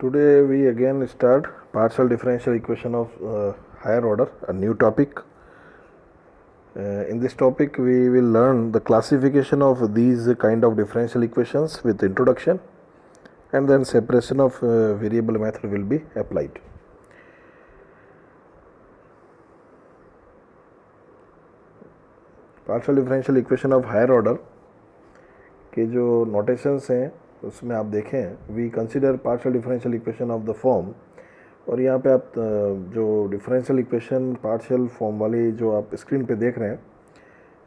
Today we again start partial differential equation of higher order, a new topic. In this topic we will learn the classification of these kind of differential equations with introduction, and then separation of variable method will be applied. Partial differential equation of higher order के जो notations हैं उसमें आप देखें we consider partial differential equation of the form, और यहाँ पे आप जो डिफरेंशियल इक्वेशन पार्शियल फॉर्म वाली जो आप स्क्रीन पे देख रहे हैं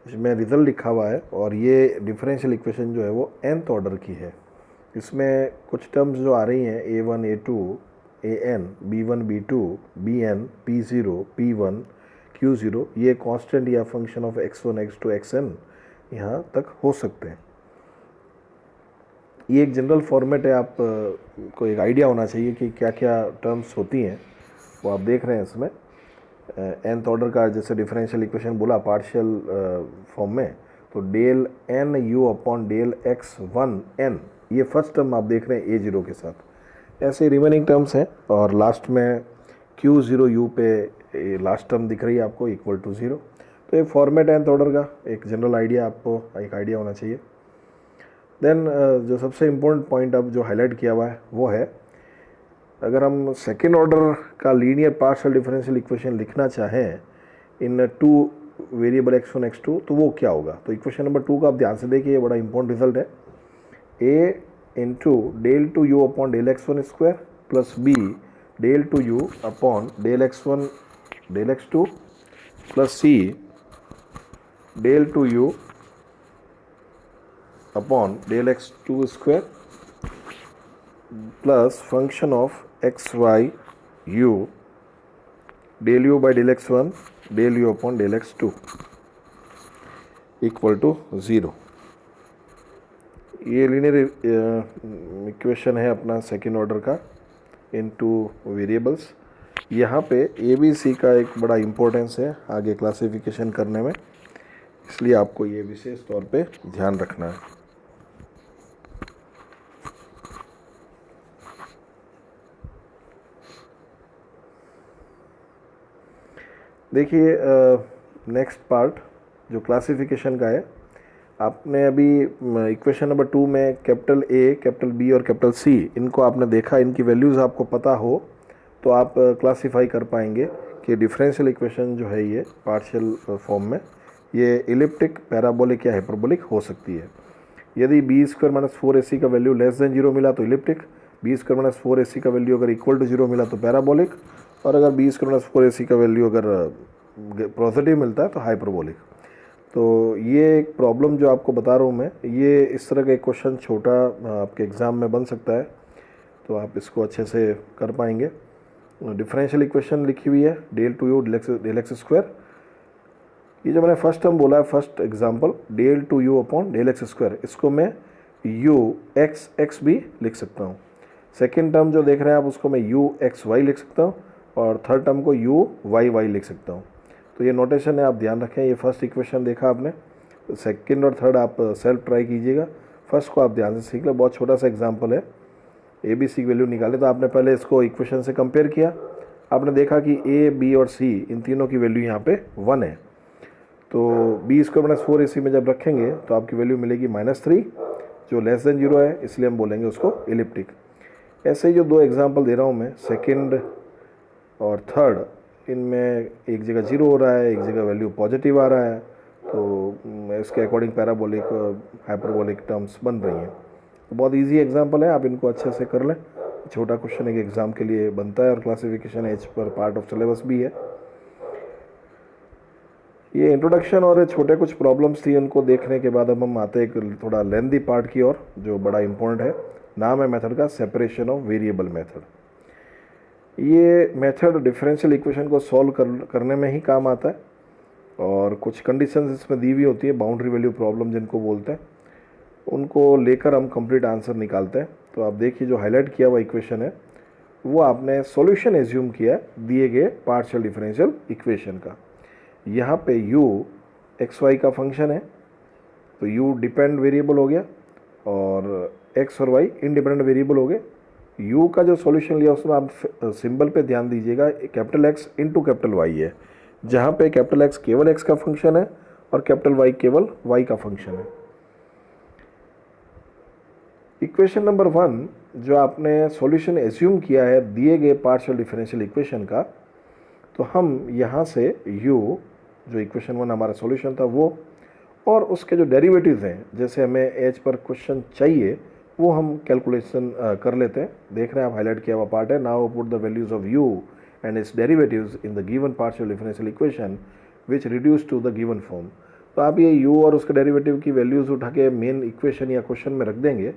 इसमें रिजल्ट लिखा हुआ है, और ये डिफरेंशियल इक्वेशन जो है वो nth ऑर्डर की है. इसमें कुछ टर्म्स जो आ रही हैं a1 a2 an b1 b2 bn p0 p1 q0, ये कांस्टेंट या function of x1 x2 xn यहाँ तक हो सकते हैं. ये एक जनरल फॉर्मेट है, आप को एक आइडिया होना चाहिए कि क्या क्या टर्म्स होती हैं वो आप देख रहे हैं इसमें. nth ऑर्डर का जैसे डिफरेंशियल इक्वेशन बोला पार्शियल फॉर्म में, तो del N U upon del X one N, ये फर्स्ट टर्म आप देख रहे हैं a0 के साथ. ऐसे रिमेनिंग टर्म्स हैं, और लास्ट में q0 u पे लास्ट टर्म दिख रही है आपको इक्वल टू 0. तो एक फॉर्मेट है nth ऑर्डर का, एक जनरल आइडिया आपको एक आइडिया होना चाहिए. देन जो सबसे इम्पोर्टेंट पॉइंट अब जो हाईलाइट किया हुआ है वो है, अगर हम सेकेंड ऑर्डर का लीनियर पार्शियल डिफरेंशियल इक्वेशन लिखना चाहें इन टू वेरिएबल x1 x2 तो वो क्या होगा. तो इक्वेशन नंबर 2 का आप ध्यान से देखिए, ये बड़ा इंपॉर्टेंट रिजल्ट है. a into del two U upon del x1 square plus b del two U upon del x1 del x2 plus c del two U upon del x2 square plus function of X Y U del you by del x1 del you upon del x2 equal to 0. ये linear equation है अपना second order का इन two variables. यहाँ पे A B C का एक बड़ा importance है आगे क्लासिफिकेशन करने में, इसलिए आपको ये विशेष तौर पे ध्यान रखना है. देखिए नेक्स्ट पार्ट जो क्लासिफिकेशन का है, आपने अभी इक्वेशन नंबर 2 में कैपिटल ए कैपिटल बी और कैपिटल सी इनको आपने देखा, इनकी वैल्यूज़ आपको पता हो तो आप क्लासिफाई कर पाएंगे कि डिफरेंशियल इक्वेशन जो है ये पार्शियल फॉर्म में ये इलिप्टिक पैराबोलिक या हाइपरबोलिक हो सकती है. यदि बी स्क्वायर माइनस 4ac का वैल्यू लेस देन 0 मिला तो elliptic, B square minus 4ac का वैल्यू अगर इक्वल टू 0 मिला तो पैराबोलिक, और अगर बी स्क्वायर माइनस 4ac का वैल्यू अगर पॉजिटिव मिलता है तो हाइपरबोलिक. तो ये एक प्रॉब्लम जो आपको बता रहा हूँ मैं, ये इस तरह का एक क्वेश्चन छोटा आपके एग्ज़ाम में बन सकता है, तो आप इसको अच्छे से कर पाएंगे. डिफरेंशियल इक्वेशन लिखी हुई है del two U del X square. ये जो मैंने फर्स्ट टर्म बोला है, first example del two U upon del X square, इसको मैं यू एक्स एक्स भी लिख सकता हूँ. सेकेंड टर्म जो देख रहे हैं आप उसको मैं यू एक्स वाई लिख सकता हूँ, और थर्ड टर्म को यू वाई वाई लिख सकता हूँ. तो ये नोटेशन है, आप ध्यान रखें. ये फर्स्ट इक्वेशन देखा आपने, सेकंड और थर्ड आप सेल्फ ट्राई कीजिएगा. फर्स्ट को आप ध्यान से सीख लो, बहुत छोटा सा एग्जांपल है. ए बी सी की वैल्यू निकाले तो आपने पहले इसको इक्वेशन से कंपेयर किया, आपने देखा कि ए बी और सी इन तीनों की वैल्यू यहाँ पे 1 है. तो बी स्क्वायर माइनस 4ac में जब रखेंगे तो आपकी वैल्यू मिलेगी -3 जो लेस देन 0 है, इसलिए हम बोलेंगे उसको इलिप्टिक. ऐसे ही जो दो एग्जांपल दे रहा हूँ मैं, सेकंड और थर्ड, इनमें एक जगह 0 हो रहा है, एक जगह वैल्यू पॉजिटिव आ रहा है, तो इसके अकॉर्डिंग पैराबोलिक हाइपरबोलिक टर्म्स बन रही हैं. तो बहुत इजी एग्जांपल है, आप इनको अच्छे से कर लें. छोटा क्वेश्चन एक एग्ज़ाम के लिए बनता है, और classification as per part of syllabus भी है. ये इंट्रोडक्शन और छोटे कुछ प्रॉब्लम्स थी, उनको देखने के बाद अब हम आते हैं एक थोड़ा लेंथी पार्ट की ओर जो बड़ा इंपॉर्टेंट है. नाम है मेथड का सेपरेशन ऑफ वेरिएबल मेथड. ये मेथड डिफरेंशियल इक्वेशन को सॉल्व करने में ही काम आता है, और कुछ कंडीशंस इसमें दी हुई होती है, बाउंड्री वैल्यू प्रॉब्लम जिनको बोलते हैं, उनको लेकर हम कंप्लीट आंसर निकालते हैं. तो आप देखिए जो हाईलाइट किया हुआ इक्वेशन है वो आपने सॉल्यूशन एज्यूम किया है दिए गए पार्शियल डिफरेंशियल इक्वेशन का. यहाँ पे u एक्स वाई का फंक्शन है, तो u डिपेंड वेरिएबल हो गया और x और y इंडिपेंडेंट वेरिएबल हो गए. u का जो सॉल्यूशन लिया उसमें आप सिंबल पे ध्यान दीजिएगा, capital X into capital Y है, जहाँ पे कैपिटल X केवल x का फंक्शन है और कैपिटल Y केवल y का फंक्शन है। इक्वेशन नंबर 1 जो आपने सॉल्यूशन एज्यूम किया है दिए गए पार्शियल डिफरेंशियल इक्वेशन का, तो हम यहाँ से u जो इक्वेशन 1 हमारा सॉल्यूशन था वो और उसके जो डेरिवेटिव्स हैं, जैसे हमें एज पर क्वेश्चन चाहिए वो हम कैलकुलेशन कर लेते हैं। देख रहे हैं आप, हाईलाइट किया हुआ पार्ट है। Now put the values of u and its derivatives in the given partial differential equation which reduce to the given form. तो आप ये u और उसके डेरिवेटिव की वैल्यूज उठा के मेन इक्वेशन या क्वेश्चन में रख देंगे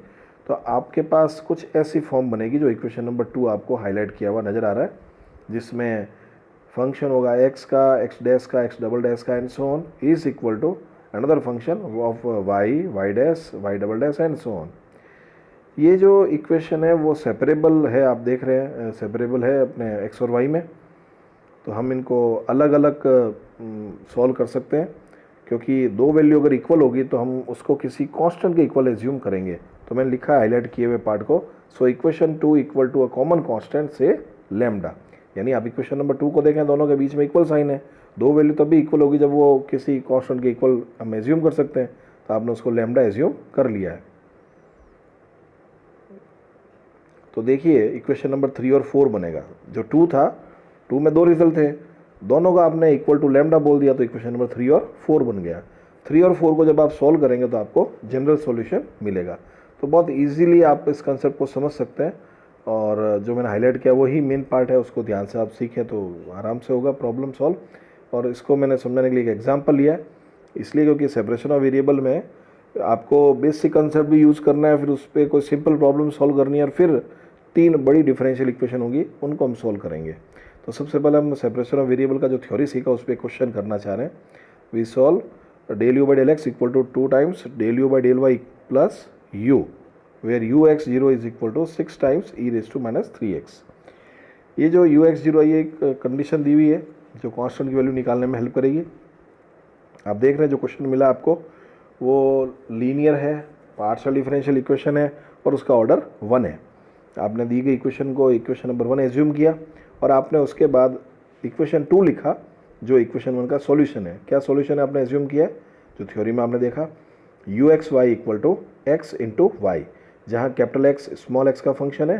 तो आपके पास कुछ ऐसी फॉर्म बनेगी जो इक्वेशन नंबर 2 आपको हाईलाइट किया हुआ नज़र आ रहा है, जिसमें फंक्शन होगा x का, x डैश का, x डबल डैश का and so on is equal to another function of y, y dash, y double dash and so on. ये जो इक्वेशन है वो सेपरेबल है, आप देख रहे हैं सेपरेबल है अपने x और y में। तो हम इनको अलग अलग सॉल्व कर सकते हैं, क्योंकि दो वैल्यू अगर इक्वल होगी तो हम उसको किसी कांस्टेंट के इक्वल एज्यूम करेंगे। तो मैंने लिखा है हाईलाइट किए हुए पार्ट को, so equation 2 equal to a common constant से लैम्डा। यानी आप इक्वेशन नंबर 2 को देखें, दोनों के बीच में इक्वल साइन है, दो वैल्यू तभी इक्वल होगी जब वो किसी कांस्टेंट के इक्वल हम एज्यूम कर सकते हैं। तो आपने उसको लैम्डा एज्यूम कर लिया है। तो देखिए इक्वेशन नंबर 3 और 4 बनेगा। जो 2 था, 2 में 2 रिजल्ट थे, दोनों का आपने इक्वल टू लैम्डा बोल दिया, तो इक्वेशन नंबर 3 और 4 बन गया। 3 और 4 को जब आप सॉल्व करेंगे तो आपको जनरल सॉल्यूशन मिलेगा। तो बहुत इजीली आप इस कंसेप्ट को समझ सकते हैं, और जो मैंने हाईलाइट किया वही मेन पार्ट है, उसको ध्यान से आप सीखें तो आराम से होगा प्रॉब्लम सॉल्व। और इसको मैंने समझाने के लिए एक एग्जाम्पल लिया है, इसलिए क्योंकि सेपरेशन ऑफ वेरिएबल में आपको बेसिक कंसेप्ट भी यूज़ करना है, फिर उस पर कोई सिंपल प्रॉब्लम सॉल्व करनी है, और फिर 3 बड़ी डिफरेंशियल इक्वेशन होंगी, उनको हम सॉल्व करेंगे। तो सबसे पहले हम सेपरेशन ऑफ वेरिएबल का जो थ्योरी सीखा उस पर क्वेश्चन करना चाह रहे हैं। We solve del you by del x equal to 2 times del you by del y plus u, where u x zero is equal to 6 times e raise to minus 3x। ये जो you x zero ये एक condition दी हुई है जो constant की value निकालने में हेल्प करेगी। आप देख रहे हैं जो क्वेश्चन मिला आपको वो लीनियर है, पार्शियल डिफरेंशियल इक्वेशन है और उसका ऑर्डर 1 है। आपने दी गई इक्वेशन को इक्वेशन नंबर 1 एज्यूम किया और आपने उसके बाद इक्वेशन 2 लिखा जो इक्वेशन 1 का सॉल्यूशन है। क्या सॉल्यूशन है आपने एज्यूम किया, जो थ्योरी में आपने देखा, u x y equal to x into y, जहाँ कैपिटल एक्स स्मॉल एक्स का फंक्शन है,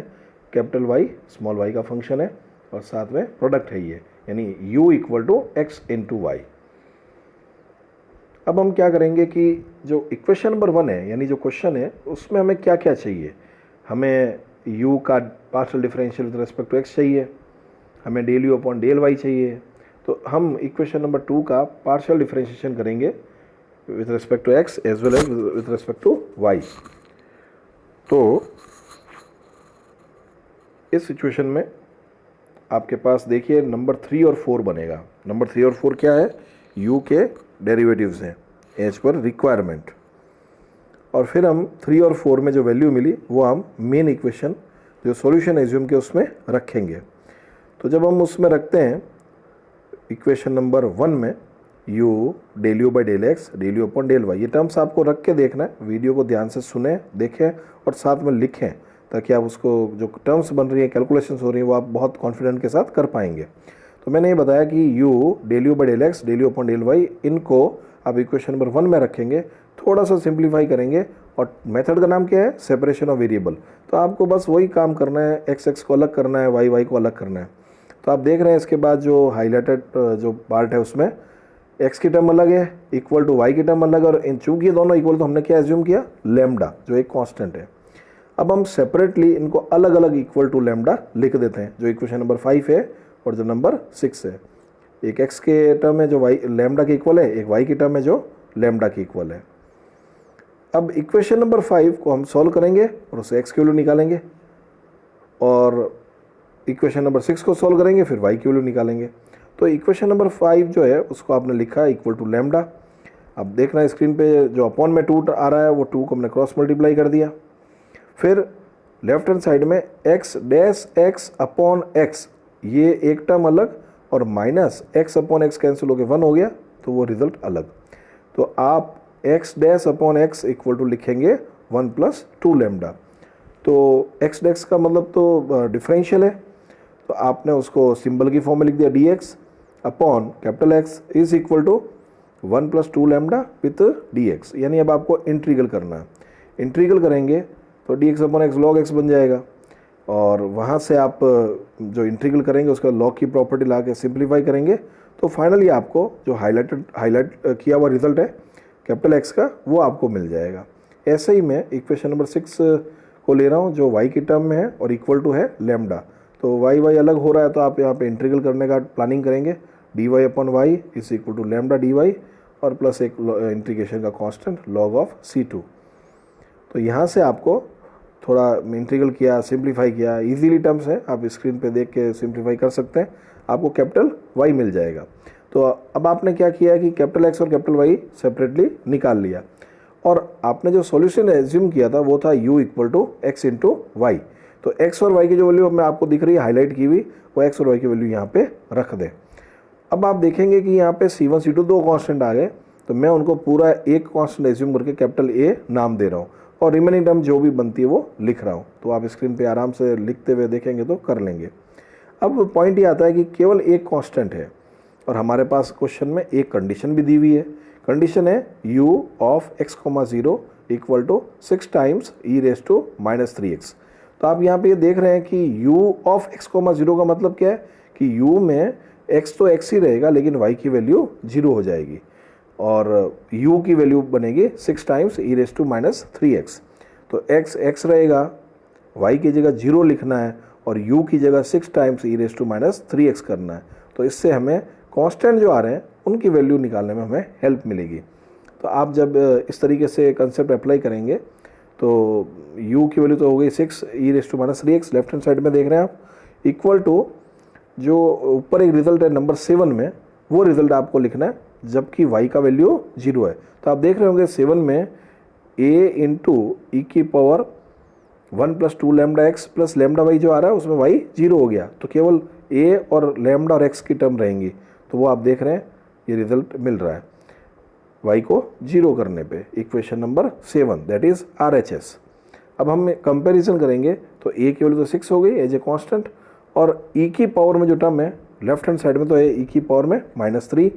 कैपिटल वाई स्मॉल वाई का फंक्शन है, और साथ में प्रोडक्ट है ये, यानी u equal to x into y. अब हम क्या करेंगे कि जो इक्वेशन नंबर 1 है यानी जो क्वेश्चन है उसमें हमें क्या क्या चाहिए। हमें u का partial differential with respect to x चाहिए, हमें del you upon del y चाहिए। तो हम इक्वेशन नंबर 2 का पार्शियल डिफरेंशिएशन करेंगे with respect to x as well as with respect to y। तो इस सिचुएशन में आपके पास देखिए नंबर 3 और 4 बनेगा। नंबर 3 और 4 क्या है, u के डेरिवेटिव्स हैं एज पर रिक्वायरमेंट, और फिर हम 3 और 4 में जो वैल्यू मिली वो हम मेन इक्वेशन जो सॉल्यूशन एज्यूम के उसमें रखेंगे। तो जब हम उसमें रखते हैं इक्वेशन नंबर 1 में u del you by del x del you upon del y, ये टर्म्स आपको रख के देखना है। वीडियो को ध्यान से सुने, देखें और साथ में लिखें, ताकि आप उसको जो टर्म्स बन रही हैं, कैलकुलेशंस हो रही हैं, वो आप बहुत कॉन्फिडेंट के साथ कर पाएंगे। तो मैंने ये बताया कि u del you by del x del you upon del y, इनको आप इक्वेशन नंबर 1 में रखेंगे, थोड़ा सा सिंप्लीफाई करेंगे, और मेथड का नाम क्या है, सेपरेशन ऑफ वेरिएबल। तो आपको बस वही काम करना है, एक्स एक्स को अलग करना है, वाई वाई को अलग करना है। तो आप देख रहे हैं इसके बाद जो हाईलाइटेड जो पार्ट है उसमें x की टर्म अलग है, इक्वल टू y की टर्म अलग है, और चूंकि ये दोनों इक्वल तो हमने क्या एज्यूम किया, लैम्डा जो एक कांस्टेंट है। अब हम सेपरेटली इनको अलग अलग इक्वल टू लैम्डा लिख देते हैं, जो इक्वेशन नंबर 5 है और जो नंबर 6 है। एक x के टर्म है जो y लैम्डा के इक्वल है, एक y की टर्म है जो लैम्डा के इक्वल है। अब इक्वेशन नंबर 5 को हम सॉल्व करेंगे और उससे x की वैल्यू निकालेंगे, और इक्वेशन नंबर 6 को सॉल्व करेंगे, फिर y की वैल्यू निकालेंगे। तो इक्वेशन नंबर 5 जो है उसको आपने लिखा है इक्वल टू लैम्डा। अब देखना स्क्रीन पे जो अपॉन में 2 आ रहा है वो 2 को हमने क्रॉस मल्टीप्लाई कर दिया। फिर लेफ्ट हैंड साइड में x dash x upon x, ये एक टर्म अलग, और minus x upon x cancel होकर 1 हो गया, तो वो रिजल्ट अलग। तो आप x dash upon x equal to लिखेंगे 1 प्लस 2 लैम्डा। तो एक्स डेक्स का मतलब तो डिफरेंशियल है, तो आपने उसको सिंबल की फॉर्म में लिख दिया d x upon capital X is equal to 1 + 2 lambda with d x. यानी अब आपको इंटीग्रल करना है, इंटीग्रल करेंगे तो d x upon x log x बन जाएगा, और वहाँ से आप जो इंटीग्रल करेंगे उसका लॉग की प्रॉपर्टी ला के सिंप्लीफाई करेंगे, तो फाइनली आपको जो हाईलाइट किया हुआ रिजल्ट है कैपिटल एक्स का वो आपको मिल जाएगा। ऐसे ही मैं इक्वेशन नंबर 6 को ले रहा हूँ जो y की टर्म में है और इक्वल टू है लैम्डा। तो y अलग हो रहा है तो आप यहाँ पे इंटीग्रल करने का प्लानिंग करेंगे, dy upon y is equal to lambda dy और प्लस एक इंटीग्रेशन का कांस्टेंट log ऑफ c2। तो यहाँ से आपको थोड़ा इंटीग्रल किया, सिंप्लीफाई किया, इजीली टर्म्स है, आप स्क्रीन पे देख के सिंप्लीफाई कर सकते हैं, आपको कैपिटल y मिल जाएगा। तो अब आपने क्या किया है कि कैपिटल x और कैपिटल y सेपरेटली निकाल लिया, और आपने जो सॉल्यूशन एज्यूम किया था वो था u equal to x into y. तो x और y की जो वैल्यू हमें आपको दिख रही है हाईलाइट की हुई, वो x और y की वैल्यू यहाँ पे रख दें। अब आप देखेंगे कि यहाँ पे c1 c2 दो कांस्टेंट आ गए, तो मैं उनको पूरा एक कांस्टेंट एज्यूम करके कैपिटल A नाम दे रहा हूँ, और रिमेनिंग टर्म जो भी बनती है वो लिख रहा हूँ। तो आप स्क्रीन पे आराम से लिखते हुए देखेंगे तो कर लेंगे। अब पॉइंट ये आता है कि केवल एक कांस्टेंट है, और हमारे पास क्वेश्चन में एक कंडीशन भी दी हुई है। कंडीशन है u of x, 0 equal to 6 times e⁻³ तो आप यहाँ पे ये देख रहे हैं कि u ऑफ x, 0 का मतलब क्या है कि u में x तो x ही रहेगा लेकिन y की वैल्यू 0 हो जाएगी, और u की वैल्यू बनेगी 6 टाइम्स e⁻³ तो x रहेगा, y की जगह 0 लिखना है और u की जगह 6 टाइम्स e⁻³ करना है। तो इससे हमें कांस्टेंट जो आ रहे हैं उनकी वैल्यू निकालने में हमें हेल्प मिलेगी। तो आप जब इस तरीके से कंसेप्ट अप्लाई करेंगे तो u की वैल्यू तो हो गई 6 e⁻³ लेफ्ट हैंड साइड में देख रहे हैं आप, इक्वल टू जो ऊपर एक रिजल्ट है नंबर 7 में, वो रिजल्ट आपको लिखना है जबकि y का वैल्यू 0 है। तो आप देख रहे होंगे 7 में a इंटू ई की power 1 + 2 lambda x plus lambda y जो आ रहा है उसमें y 0 हो गया, तो केवल a और लैम्डा और x की टर्म रहेंगी। तो वो आप देख रहे हैं ये रिजल्ट मिल रहा है y को 0 करने पे, equation number 7 that is RHS। अब हम कंपैरिजन करेंगे तो a की वैल्यू तो 6 हो गई एज ए कांस्टेंट, और e की पावर में जो टर्म है लेफ्ट हैंड साइड में तो है e की पावर में -3,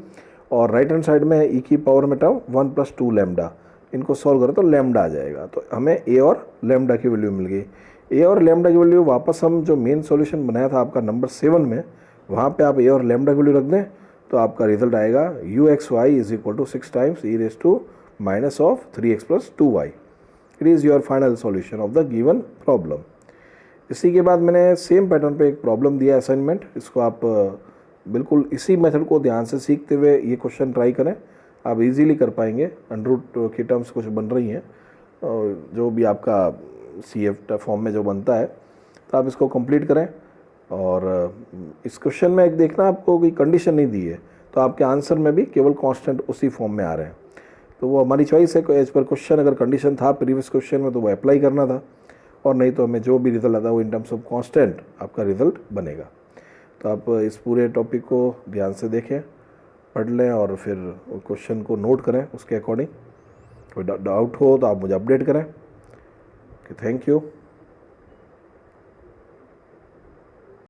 और राइट हैंड साइड में है e की पावर में टर्म 1 + 2 लैम्डा। इनको सॉल्व करें तो लैम्डा आ जाएगा, तो हमें a और लैम्डा की वैल्यू मिल गई। a और लैम्डा की वैल्यू वापस हम जो मेन सॉल्यूशन बनाया था आपका नंबर 7 में, वहाँ पे आप a और लैम्डा की वैल्यू रख दें तो आपका रिजल्ट आएगा uxy is equal to 6 times e⁻³ + 2y। It is your final solution of the given problem. इसी के बाद मैंने सेम पैटर्न पे एक प्रॉब्लम दिया असाइनमेंट, इसको आप बिल्कुल इसी मेथड को ध्यान से सीखते हुए ये क्वेश्चन ट्राई करें, आप इजीली कर पाएंगे। अंडर की टर्म्स कुछ बन रही हैं, जो भी आपका CF फॉर्म में जो बनता है, तो आप इसको कंप्लीट करें। और इस क्वेश्चन में एक देखना आपको कोई कंडीशन नहीं दी है, तो आपके आंसर में भी केवल कांस्टेंट उसी फॉर्म में आ रहे हैं, तो वो हमारी चॉइस है। एज पर क्वेश्चन अगर कंडीशन था प्रीवियस क्वेश्चन में तो वो अप्लाई करना था, और नहीं तो हमें जो भी रिजल्ट आता है वो इन टर्म्स ऑफ कांस्टेंट आपका रिजल्ट बनेगा। तो आप इस पूरे टॉपिक को ध्यान से देखें, पढ़ लें और फिर क्वेश्चन को नोट करें उसके अकॉर्डिंग। कोई डाउट हो तो आप मुझे अपडेट करें। Thank you.